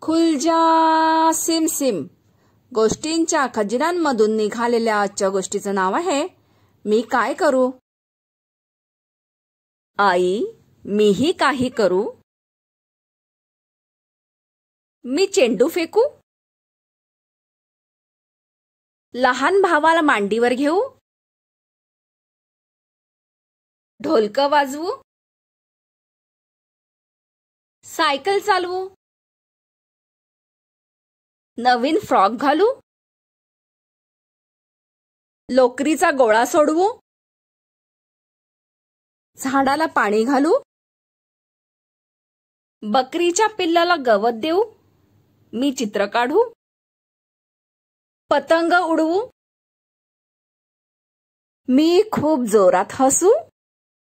खुलजा SIM SIM. गोष्टींच्या खजिन्यांमधून निघालेल्या आजच्या गोष्टीचं नाव आहे मी काय करू. आई, मीही काही करू. मी चेंडू फेकू. लहान भावाला मांडीवर घेऊ. ढोलकं वाजवू. सायकल चालवू. नवीन फ्रॉक घालू. लोकरीचा गोळा सोडवू. झाडाला पाणी घालू. बकरीच्या पिल्लाला गवत देऊ. मी चित्र काढू. पतंग उडवू. मी खूप जोरात हसू.